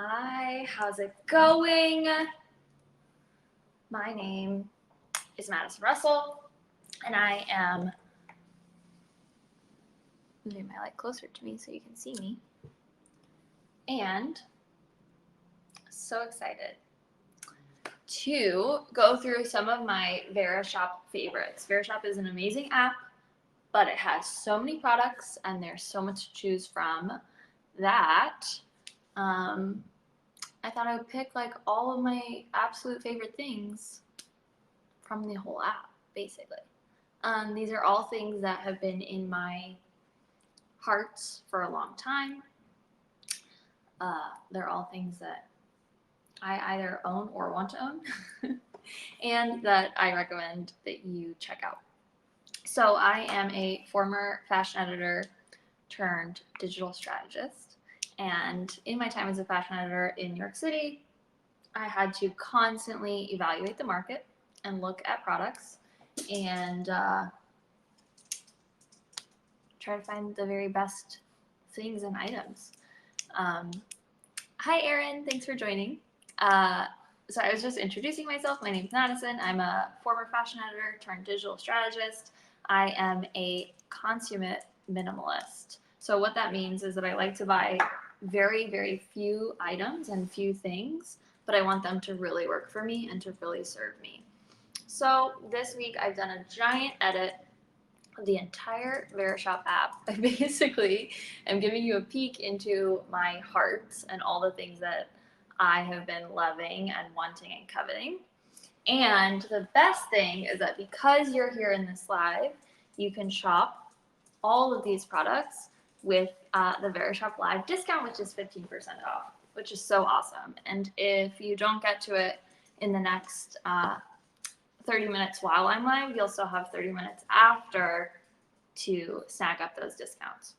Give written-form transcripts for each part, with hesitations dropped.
Hi, how's it going? My name is Madison Russell, and I am moving my light closer to me so you can see me. And so excited to go through some of my Verishop favorites. Verishop is an amazing app, but it has so many products and there's so much to choose from that I thought I would pick like all of my absolute favorite things from the whole app, basically. These are all things that have been in my hearts for a long time. They're all things that I either own or want to own, and that I recommend that you check out. So I am a former fashion editor turned digital strategist. And in my time as a fashion editor in New York City, I had to constantly evaluate the market and look at products and try to find the very best things and items. Hi, Erin. Thanks for joining. So I was just introducing myself. My name is Madison. I'm a former fashion editor turned digital strategist. I am a consummate minimalist. So what that means is that I like to buy very, very few items and few things, but I want them to really work for me and to really serve me. So this week I've done a giant edit of the entire Verishop app. I basically am giving you a peek into my hearts and all the things that I have been loving and wanting and coveting. And the best thing is that because you're here in this live, you can shop all of these products with the Verishop Live discount, which is 15% off, which is so awesome. And if you don't get to it in the next 30 minutes while I'm live, you'll still have 30 minutes after to snag up those discounts.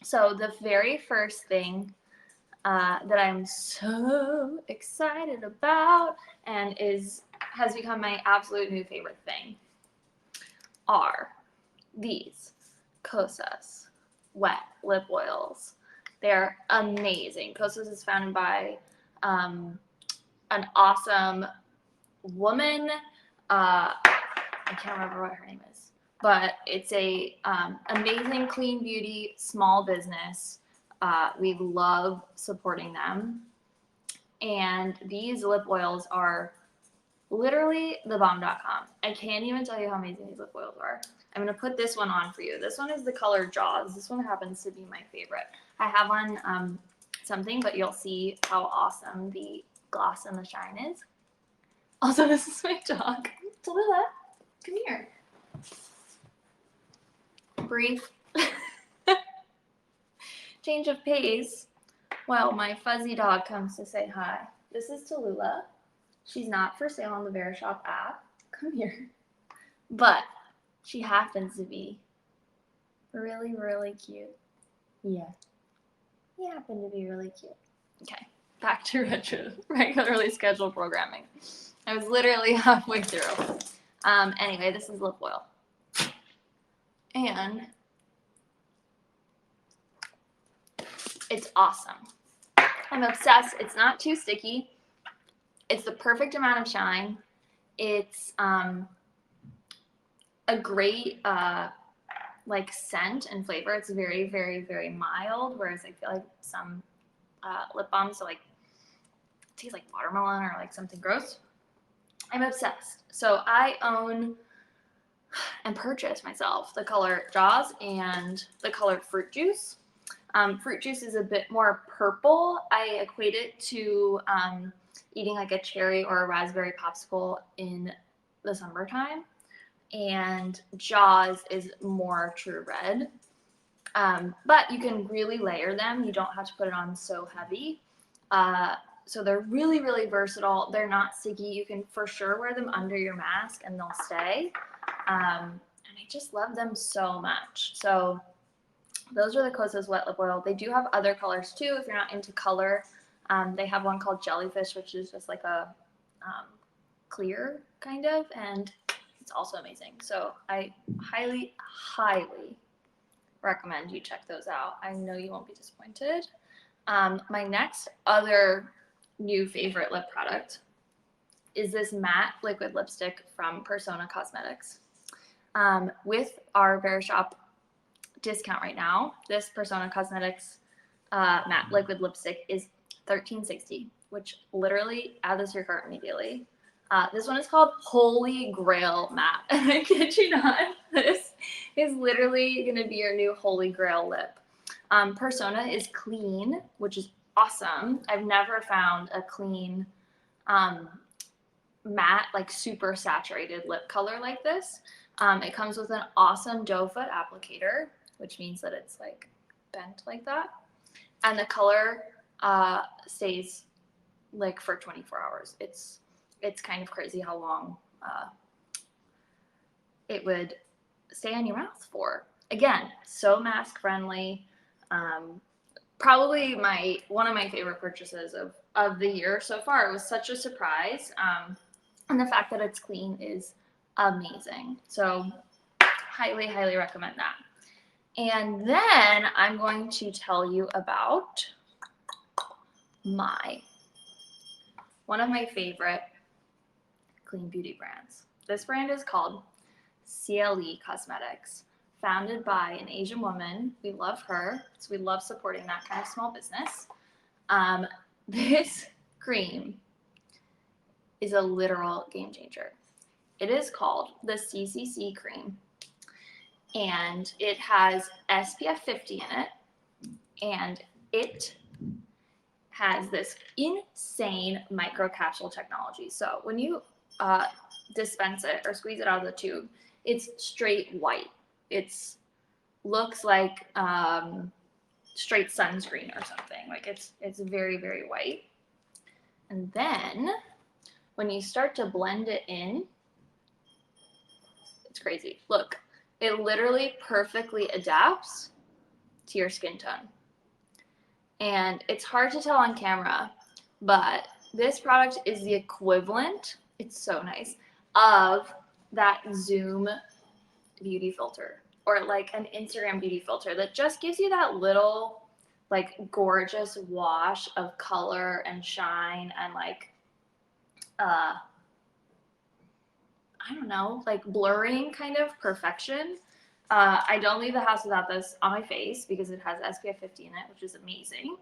So the very first thing that I'm so excited about and has become my absolute new favorite thing are these Kosas wet lip oils. They're amazing. Kosas is founded by an awesome woman. I can't remember what her name is, but it's a amazing clean beauty small business. We love supporting them. And these lip oils are literally thebomb.com. I can't even tell you how amazing these lip oils are. I'm going to put this one on for you. This one is the color Jaws. This one happens to be my favorite. I have on something, but you'll see how awesome the gloss and the shine is. Also, this is my dog. Tallulah, come here. Brief change of pace while my fuzzy dog comes to say hi. This is Tallulah. She's not for sale on the Verishop app. Come here. But she happens to be really, really cute. Yeah. You happen to be really cute. Okay, back to regularly scheduled programming. I was literally halfway through. Anyway, this is lip oil. And it's awesome. I'm obsessed. It's not too sticky. It's the perfect amount of shine. It's a great like scent and flavor. It's very, very, very mild, whereas I feel like some lip balms like taste like watermelon or like something gross. I'm obsessed. So I own and purchase myself the color Jaws and the color Fruit Juice. Fruit Juice is a bit more purple. I equate it to eating like a cherry or a raspberry popsicle in the summertime. And Jaws is more true red. But you can really layer them. You don't have to put it on so heavy. So they're really, really versatile. They're not sticky. You can for sure wear them under your mask and they'll stay. And I just love them so much. So those are the Kosas Wet Lip Oil. They do have other colors too if you're not into color. They have one called Jellyfish, which is just like a clear kind of, and it's also amazing. So I highly, highly recommend you check those out. I know you won't be disappointed. My next other new favorite lip product is this matte liquid lipstick from Persona Cosmetics. With our Verishop discount right now, this Persona Cosmetics matte liquid lipstick is $13.60, which literally add this to your cart immediately. This one is called Holy Grail Matte. And I kid you not, this is literally going to be your new Holy Grail lip. Persona is clean, which is awesome. I've never found a clean matte, like super saturated lip color like this. It comes with an awesome doe foot applicator, which means that it's like bent like that. And the color stays like for 24 hours. It's kind of crazy how long it would stay on your mouth for. Again, so mask friendly. Probably one of my favorite purchases of the year so far. It was such a surprise. And the fact that it's clean is amazing. So highly, highly recommend that. And then I'm going to tell you about one of my favorite clean beauty brands. This brand is called CLE Cosmetics, founded by an Asian woman. We love her, so we love supporting that kind of small business. This cream is a literal game changer. It is called the CCC cream, and it has SPF 50 in it, and it has this insane microcapsule technology. So when you dispense it or squeeze it out of the tube, it's straight white. It's looks like straight sunscreen or something. Like it's very, very white. And then when you start to blend it in, it's crazy. Look, it literally perfectly adapts to your skin tone. And it's hard to tell on camera, but this product is the equivalent, it's so nice, of that Zoom beauty filter or like an Instagram beauty filter that just gives you that little like gorgeous wash of color and shine and like I don't know, like blurring kind of perfection. I don't leave the house without this on my face because it has SPF 50 in it, which is amazing.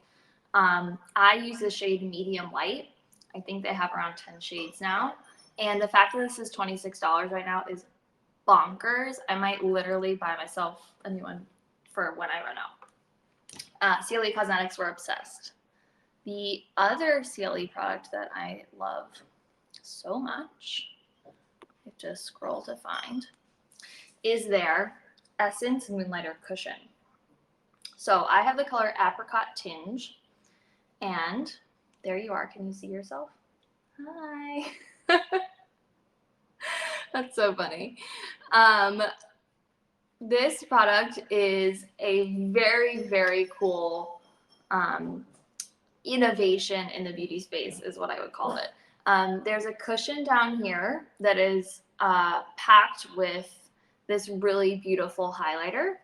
I use the shade medium light. I think they have around 10 shades now. And the fact that this is $26 right now is bonkers. I might literally buy myself a new one for when I run out. CLE Cosmetics, we're obsessed. The other CLE product that I love so much, I have to scroll to find, is their Essence Moonlighter Cushion. So I have the color Apricot Tinge, and there you are. Can you see yourself? Hi. That's so funny. This product is a very, very cool innovation in the beauty space is what I would call it. There's a cushion down here that is packed with this really beautiful highlighter.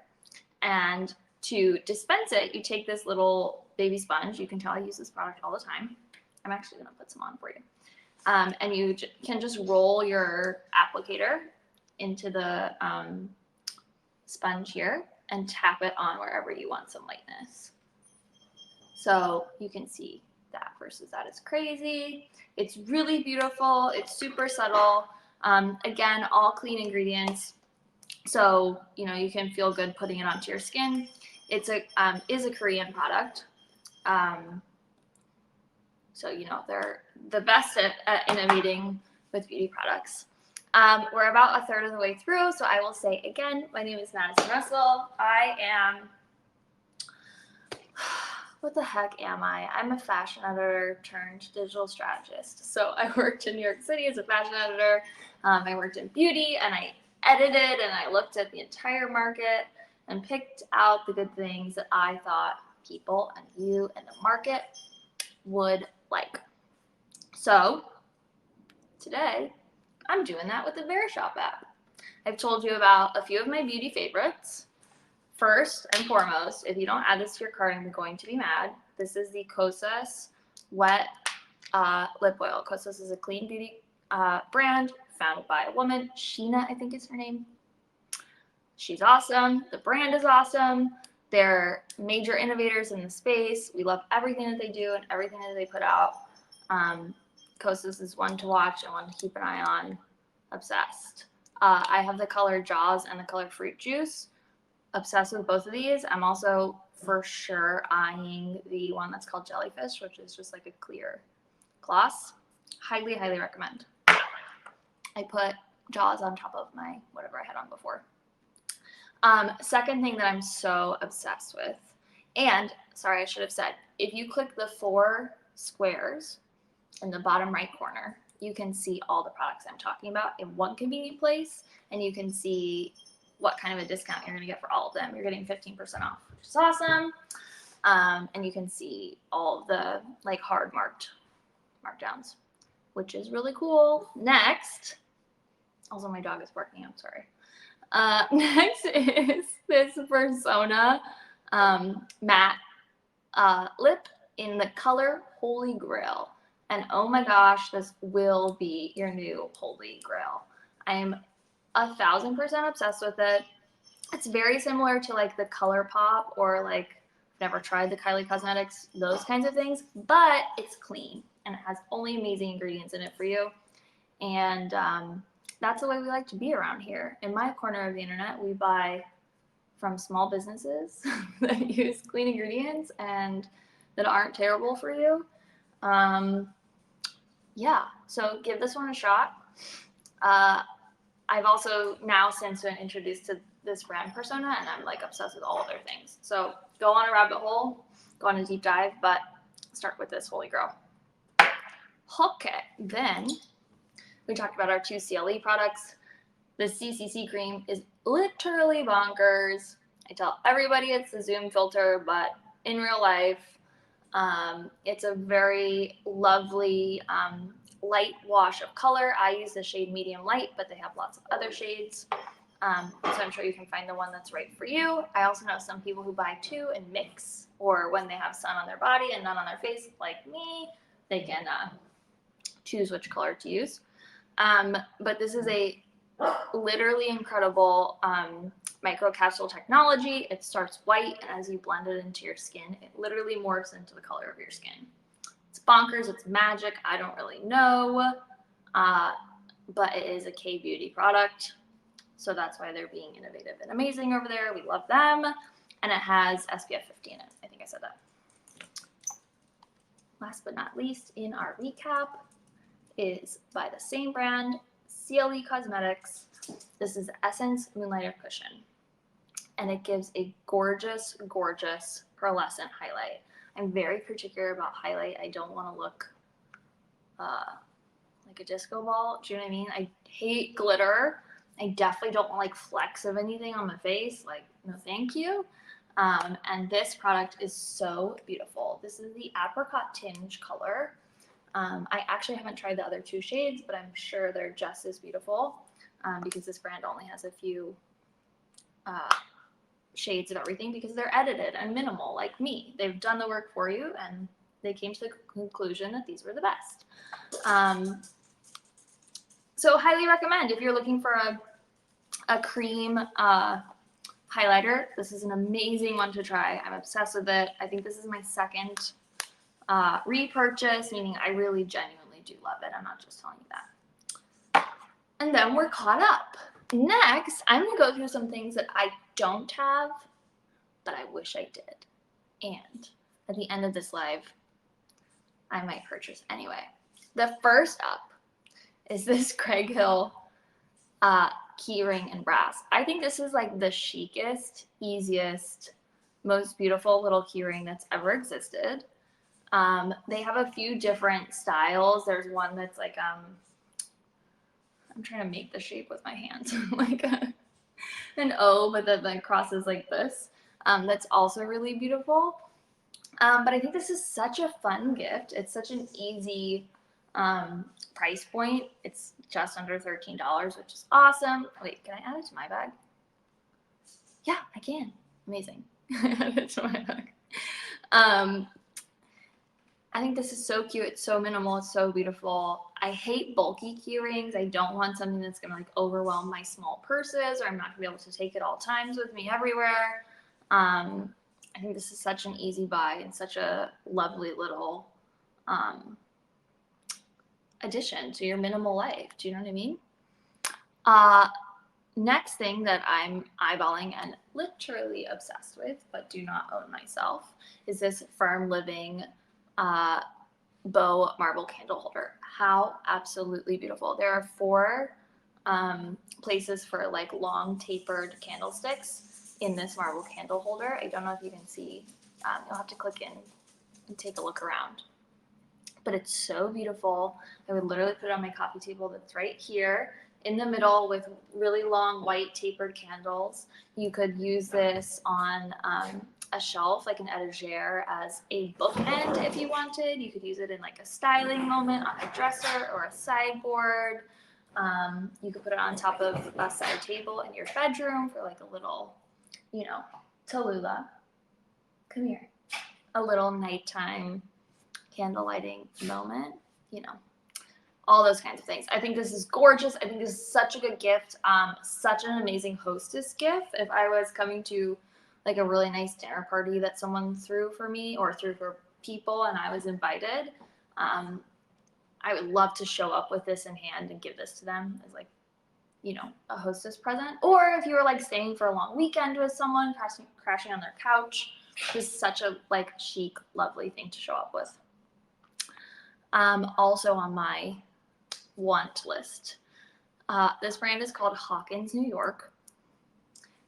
And to dispense it, you take this little baby sponge. You can tell I use this product all the time. I'm actually going to put some on for you. And you can just roll your applicator into the sponge here and tap it on wherever you want some lightness. So you can see that versus that is crazy. It's really beautiful. It's super subtle. Again, all clean ingredients. So, you know, you can feel good putting it onto your skin. It's is a Korean product. So, you know, they're the best at innovating with beauty products. We're about a third of the way through, so I will say again, my name is Madison Russell. I am, what the heck am I? I'm a fashion editor turned digital strategist. So I worked in New York City as a fashion editor. I worked in beauty and I edited and I looked at the entire market and picked out the good things that I thought people and you and the market would like. So today I'm doing that with the Verishop app. I've told you about a few of my beauty favorites, first and foremost, if you don't add this to your cart, I'm going to be mad. This is the Kosas Wet Lip Oil. Kosas is a clean beauty brand founded by a woman. Sheena, I think is her name. She's awesome. The brand is awesome. They're major innovators in the space. We love everything that they do and everything that they put out. Kosas is one to watch and one to keep an eye on. Obsessed. I have the color Jaws and the color Fruit Juice. Obsessed with both of these. I'm also for sure eyeing the one that's called Jellyfish, which is just like a clear gloss. Highly, highly recommend. I put Jaws on top of my whatever I had on before. Second thing that I'm so obsessed with, and sorry, I should have said, if you click the 4 squares in the bottom right corner, you can see all the products I'm talking about in one convenient place, and you can see what kind of a discount you're going to get for all of them. You're getting 15% off, which is awesome. And you can see all the like hard markdowns, which is really cool. Next, also my dog is barking, I'm sorry. Next is this Persona matte lip in the color Holy Grail. And oh my gosh, this will be your new Holy Grail. I am 1000% obsessed with it. It's very similar to like the ColourPop or like, never tried the Kylie Cosmetics, those kinds of things, but it's clean and it has only amazing ingredients in it for you. And that's the way we like to be around here. In my corner of the internet, we buy from small businesses that use clean ingredients and that aren't terrible for you. Yeah, so give this one a shot. I've also now since been introduced to this brand Persona, and I'm like obsessed with all of their things. So go on a rabbit hole, go on a deep dive, but start with this Holy Grail. Okay, then we talked about our 2 CLE products. The CCC cream is literally bonkers. I tell everybody it's the Zoom filter, but in real life, it's a very lovely light wash of color. I use the shade medium light, but they have lots of other shades. So I'm sure you can find the one that's right for you. I also know some people who buy 2 and mix, or when they have sun on their body and none on their face, like me, they can choose which color to use. But this is a literally incredible microcapsule technology. It starts white, and as you blend it into your skin, it literally morphs into the color of your skin. It's bonkers. It's magic. I don't really know, but it is a K-beauty product. So that's why they're being innovative and amazing over there. We love them. And it has SPF 50 in it. I think I said that. Last but not least, in our recap is by the same brand, CLE Cosmetics. This is Essence Moonlighter Cushion. And it gives a gorgeous, gorgeous pearlescent highlight. I'm very particular about highlight. I don't want to look like a disco ball. Do you know what I mean? I hate glitter. I definitely don't want like flecks of anything on my face. Like, no thank you. And this product is so beautiful. This is the Apricot Tinge color. I actually haven't tried the other 2 shades, but I'm sure they're just as beautiful because this brand only has a few shades of everything because they're edited and minimal like me. They've done the work for you and they came to the conclusion that these were the best. So highly recommend if you're looking for a cream highlighter. This is an amazing one to try. I'm obsessed with it. I think this is my second repurchase, meaning I really genuinely do love it. I'm not just telling you that. And then we're caught up. Next, I'm going to go through some things that I don't have, but I wish I did. And at the end of this live, I might purchase anyway. The first up is this Craig Hill keyring in brass. I think this is like the chicest, easiest, most beautiful little keyring that's ever existed. They have a few different styles. There's one that's like, I'm trying to make the shape with my hands, like an O, but then crosses like this. That's also really beautiful. But I think this is such a fun gift. It's such an easy price point. It's just under $13, which is awesome. Wait, can I add it to my bag? Yeah, I can. Amazing. That's my book. I think this is so cute. It's so minimal. It's so beautiful. I hate bulky key rings. I don't want something that's going to like overwhelm my small purses, or I'm not going to be able to take it all times with me everywhere. I think this is such an easy buy and such a lovely little addition to your minimal life. Do you know what I mean? Next thing that I'm eyeballing and literally obsessed with, but do not own myself, is this Firm Living bow marble candle holder. How absolutely beautiful. There are 4 places for like long tapered candlesticks in this marble candle holder. I don't know if you can see. You'll have to click in and take a look around. But it's so beautiful. I would literally put it on my coffee table that's right here in the middle with really long white tapered candles. You could use this on a shelf, like an etagere, as a bookend if you wanted. You could use it in like a styling moment on a dresser or a sideboard. You could put it on top of a side table in your bedroom for like a little, you know, Tallulah, come here, a little nighttime candle lighting moment, you know, all those kinds of things. I think this is gorgeous. I think this is such a good gift, such an amazing hostess gift. If I was coming to like a really nice dinner party that someone threw for me or threw for people and I was invited, I would love to show up with this in hand and give this to them as like, you know, a hostess present. Or if you were like staying for a long weekend with someone, crashing on their couch, this is such a like chic, lovely thing to show up with. Also on my want list, this brand is called Hawkins, New York.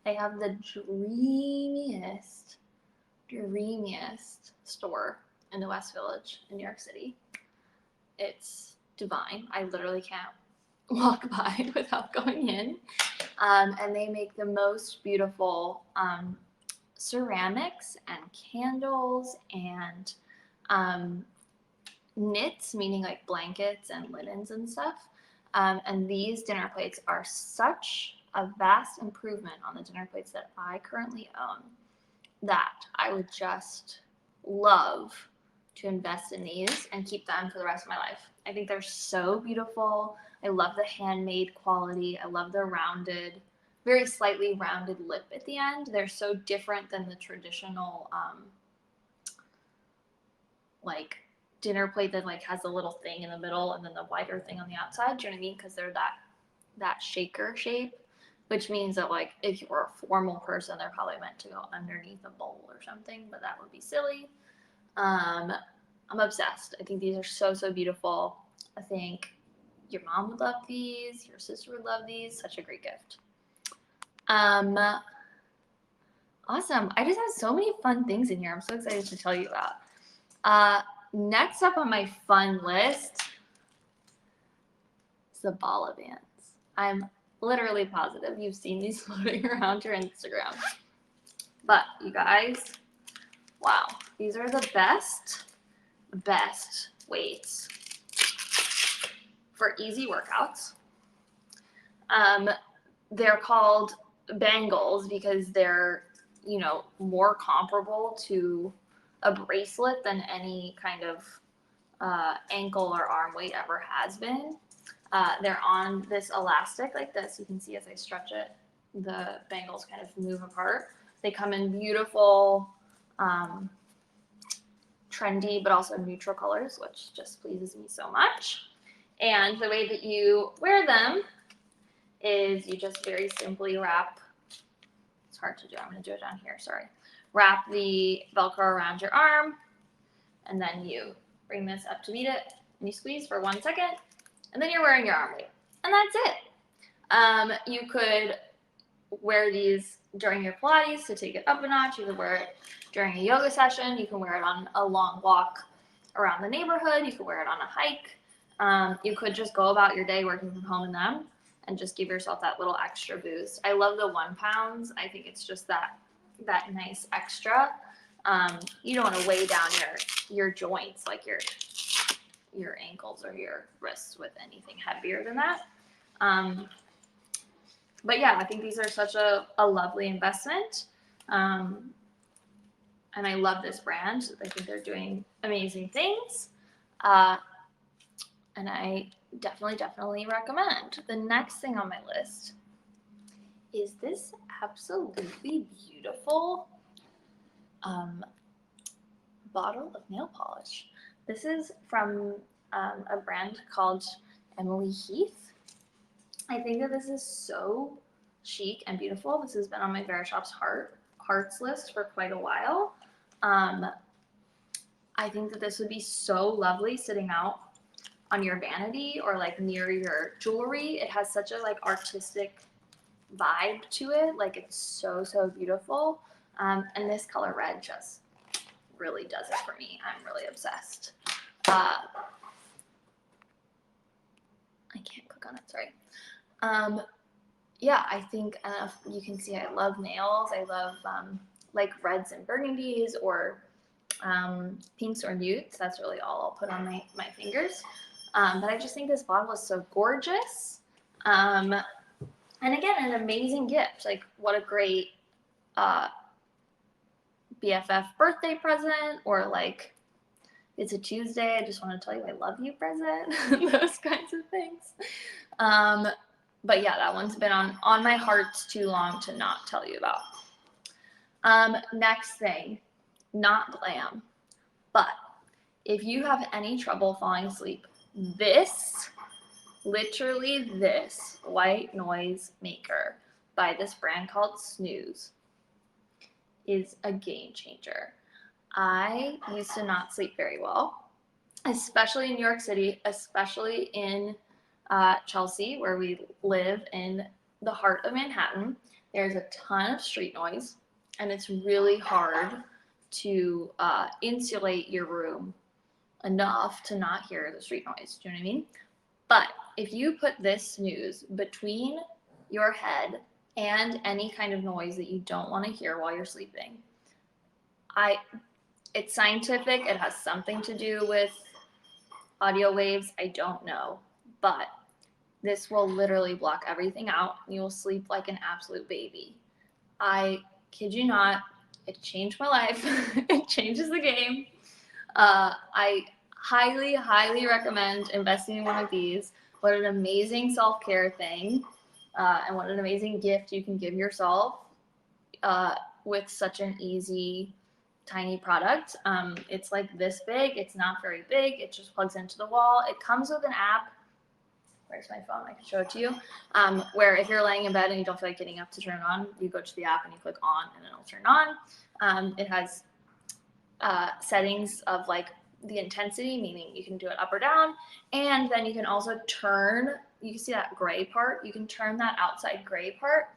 They have the dreamiest store in the West Village in New York City. It's divine. I literally can't walk by without going in. And they make the most beautiful ceramics and candles and knits, meaning like blankets and linens and stuff. And these dinner plates are such a vast improvement on the dinner plates that I currently own that I would just love to invest in these and keep them for the rest of my life. I think they're so beautiful. I love the handmade quality. I love the rounded, very slightly rounded lip at the end. They're so different than the traditional like dinner plate that like has a little thing in the middle and then the wider thing on the outside. Do you know what I mean? Because they're that shaker shape, which means that like if you were a formal person, they're probably meant to go underneath a bowl or something, but that would be silly. I'm obsessed. I think these are so beautiful. I think your mom would love these. Your sister would love these. Such a great gift. Awesome. I just have so many fun things in here. I'm so excited to tell you about. Next up on my fun list is the Bala bands. I'm literally positive you've seen these floating around your Instagram. But you guys, wow, these are the best weights for easy workouts. They're called bangles because they're, you know, more comparable to a bracelet than any kind of ankle or arm weight ever has been. They're on this elastic like this. You can see as I stretch it, the bangles kind of move apart. They come in beautiful, trendy, but also neutral colors, which just pleases me so much. And the way that you wear them is you just very simply wrap, it's hard to do, I'm going to do it down here, sorry. Wrap the Velcro around your arm, and then you bring this up to meet it, and you squeeze for 1 second, and then you're wearing your arm weight. And that's it. You could wear these during your Pilates to take it up a notch. You could wear it during a yoga session. You can wear it on a long walk around the neighborhood. You could wear it on a hike. You could just go about your day working from home in them and just give yourself that little extra boost. I love the 1 pounds. I think it's just that nice extra. You don't want to weigh down your joints, like your ankles or your wrists, with anything heavier than that. But yeah, I think these are such a lovely investment. And I love this brand. I think they're doing amazing things. And I definitely recommend. The next thing on my list is this absolutely beautiful bottle of nail polish. This is from a brand called Emily Heath. I think that this is so chic and beautiful. This has been on my Verishop's hearts list for quite a while. I think that this would be so lovely sitting out on your vanity or like near your jewelry. It has such a like artistic vibe to it. Like it's so beautiful. And this color red just really does it for me. I'm really obsessed. I can't click on it, sorry. Yeah, I think you can see I love nails. I love like reds and burgundies or pinks or nudes. That's really all I'll put on my fingers. But I just think this bottle is so gorgeous. And again, an amazing gift. Like what a great BFF birthday present, or like it's a Tuesday, I just want to tell you I love you present. Those kinds of things. But yeah, that one's been on my heart too long to not tell you about. Next thing, not glam, but if you have any trouble falling asleep, this, literally this white noise maker by this brand called Snooze is a game changer. I used to not sleep very well, especially in New York City, especially in Chelsea, where we live in the heart of Manhattan. There's a ton of street noise, and it's really hard to insulate your room enough to not hear the street noise. Do you know what I mean? But if you put this Snooze between your head and any kind of noise that you don't want to hear while you're sleeping, it's scientific. It has something to do with audio waves. I don't know, but this will literally block everything out. You will sleep like an absolute baby. I kid you not. It changed my life. It changes the game. I highly recommend investing in one of these. What an amazing self-care thing, and what an amazing gift you can give yourself with such an easy, tiny product. It's like this big. It's not very big. It just plugs into the wall. It comes with an app. Where's my phone? I can show it to you. Where if you're laying in bed and you don't feel like getting up to turn it on, you go to the app and you click on and it'll turn on. It has settings of like the intensity, meaning you can do it up or down. And then you can also turn, you can see that gray part. You can turn that outside gray part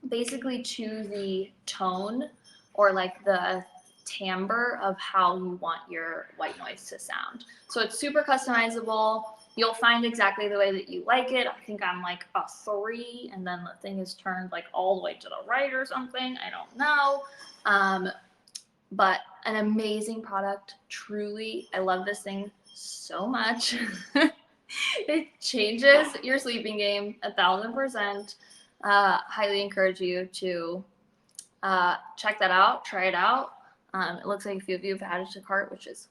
basically to the tone or like the timbre of how you want your white noise to sound. So it's super customizable. You'll find exactly the way that you like it. I think I'm like a 3, and then the thing is turned like all the way to the right or something. I don't know. But an amazing product, truly. I love this thing so much. It changes your sleeping game 1,000%. Highly encourage you to check that out, try it out. It looks like a few of you have added to cart, which is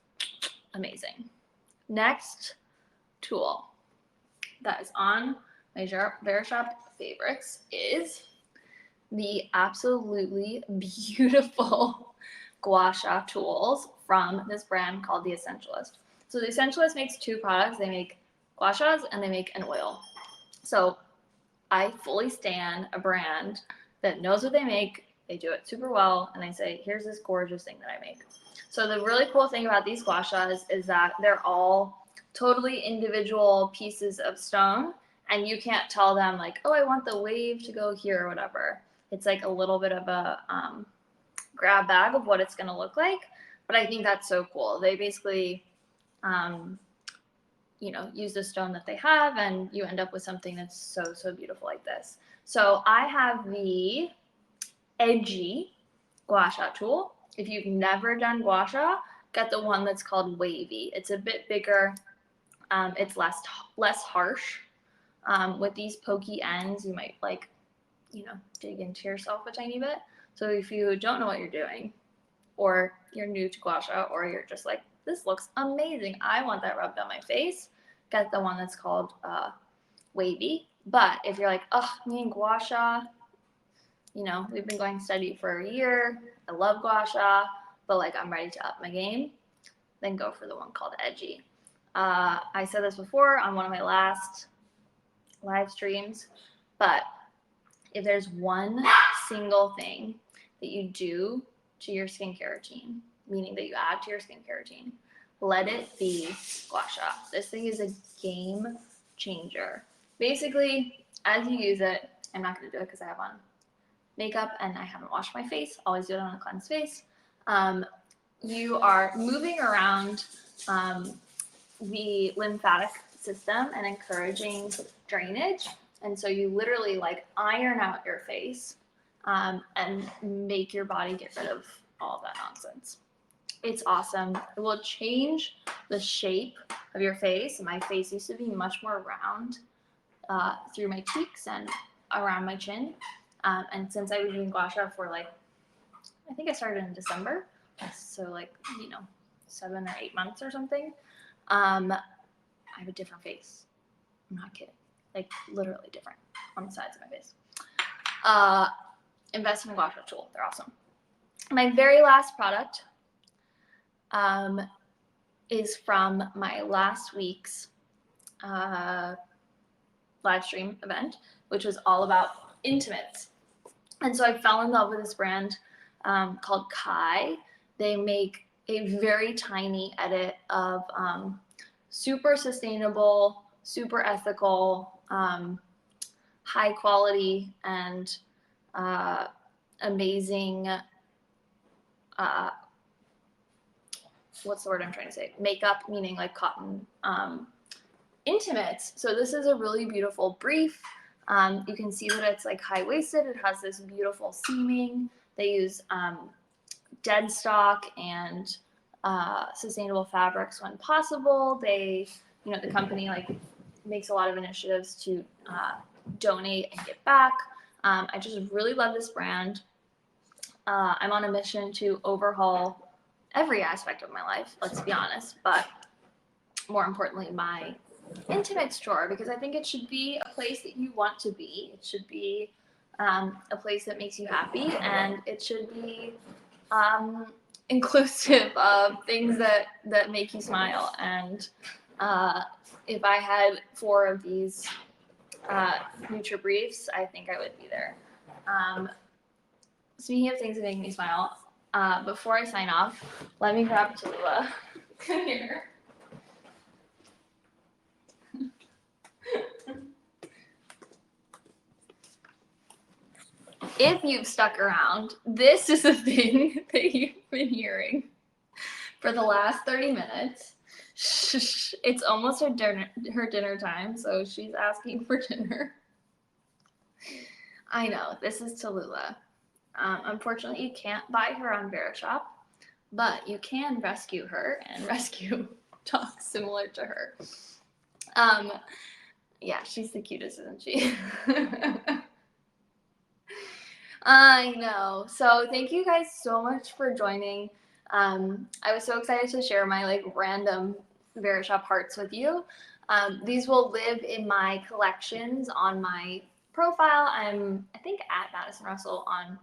amazing. Next tool that is on my Verishop favorites is the absolutely beautiful gua sha tools from this brand called The Essentialist. So The Essentialist makes 2 products. They make gua shas and they make an oil. So I fully stan a brand that knows what they make. They do it super well, and they say, here's this gorgeous thing that I make. So the really cool thing about these gua shas is that they're all totally individual pieces of stone, and you can't tell them like, oh, I want the wave to go here or whatever. It's like a little bit of a grab bag of what it's going to look like, but I think that's so cool. They basically use the stone that they have, and you end up with something that's so beautiful like this. So I have the edgy gua sha tool. If you've never done gua sha, get the one that's called wavy. It's a bit bigger. It's less harsh. With these pokey ends, you might dig into yourself a tiny bit. So if you don't know what you're doing, or you're new to gua sha, or you're just like, this looks amazing, I want that rubbed on my face, get the one that's called wavy. But if you're like, oh, me and gua sha, you know, we've been going steady for a year, I love gua sha, but like I'm ready to up my game, then go for the one called edgy. I said this before on one of my last live streams, but if there's one single thing that you do to your skincare routine, meaning that you add to your skincare routine, let it be gua sha. This thing is a game changer. Basically, as you use it, I'm not going to do it because I have on makeup and I haven't washed my face. Always do it on a cleansed face. You are moving around the lymphatic system and encouraging drainage. And so you literally like iron out your face and make your body get rid of all that nonsense. It's awesome. It will change the shape of your face. My face used to be much more round through my cheeks and around my chin. And since I was doing gua sha for like, I think I started in December, so like, you know, 7 or 8 months or something, I have a different face. I'm not kidding. Like literally different on the sides of my face. Invest in a gua sha tool. They're awesome. My very last product is from my last week's live stream event, which was all about intimates. And so I fell in love with this brand called Kai. They make a very tiny edit of super sustainable, super ethical, high quality, and amazing, what's the word I'm trying to say? Makeup, meaning like cotton intimates. So this is a really beautiful brief. You can see that it's like high-waisted. It has this beautiful seaming. They use dead stock and sustainable fabrics when possible. They, you know, the company like makes a lot of initiatives to donate and give back. I just really love this brand. I'm on a mission to overhaul every aspect of my life, let's be honest, but more importantly, my intimate drawer, because I think it should be a place that you want to be. It should be a place that makes you happy, and it should be inclusive of things that make you smile. And if I had 4 of these future briefs, I think I would be there. Speaking of things that make me smile, before I sign off, let me grab Tallulah. Come here. If you've stuck around, this is the thing that you've been hearing for the last 30 minutes. Shh, it's almost her dinner time, so she's asking for dinner. I know, this is Tallulah. Unfortunately, you can't buy her on Verishop, but you can rescue her and rescue dogs similar to her. Yeah, she's the cutest, isn't she? I know. So thank you guys so much for joining. I was so excited to share my like random Verishop hearts with you. These will live in my collections on my profile. I'm, I think, at Madison Russell on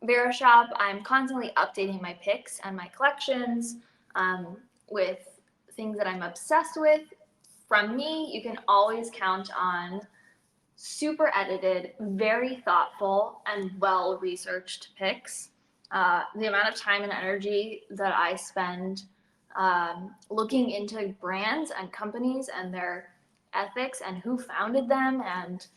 Verishop. I'm constantly updating my picks and my collections with things that I'm obsessed with. From me, you can always count on super edited, very thoughtful, and well-researched picks. The amount of time and energy that I spend looking into brands and companies and their ethics and who founded them and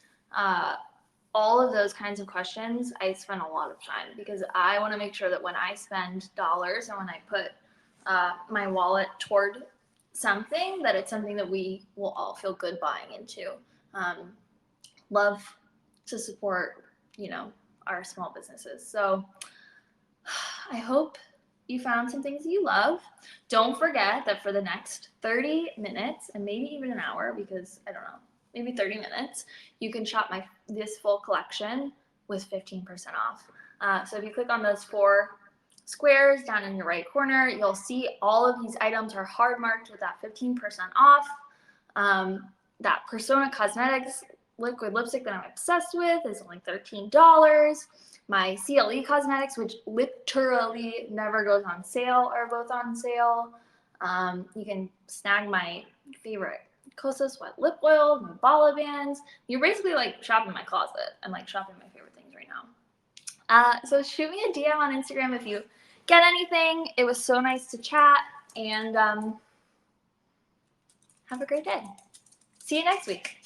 all of those kinds of questions, I spend a lot of time because I want to make sure that when I spend dollars and when I put my wallet toward something, that it's something that we will all feel good buying into. Love to support, you know, our small businesses. So I hope you found some things that you love. Don't forget that for the next 30 minutes and maybe even an hour, because I don't know, maybe 30 minutes, you can shop this full collection with 15% off. So if you click on those 4 squares down in your right corner, you'll see all of these items are hard marked with that 15% off. That Persona Cosmetics liquid lipstick that I'm obsessed with is only $13. My CLE Cosmetics, which literally never goes on sale, are both on sale. You can snag my favorite Cosa Sweat lip oil, my Bala bands. You're basically like shopping my closet. I'm like shopping my favorite things right now. So shoot me a DM on Instagram if you get anything. It was so nice to chat, and have a great day. See you next week.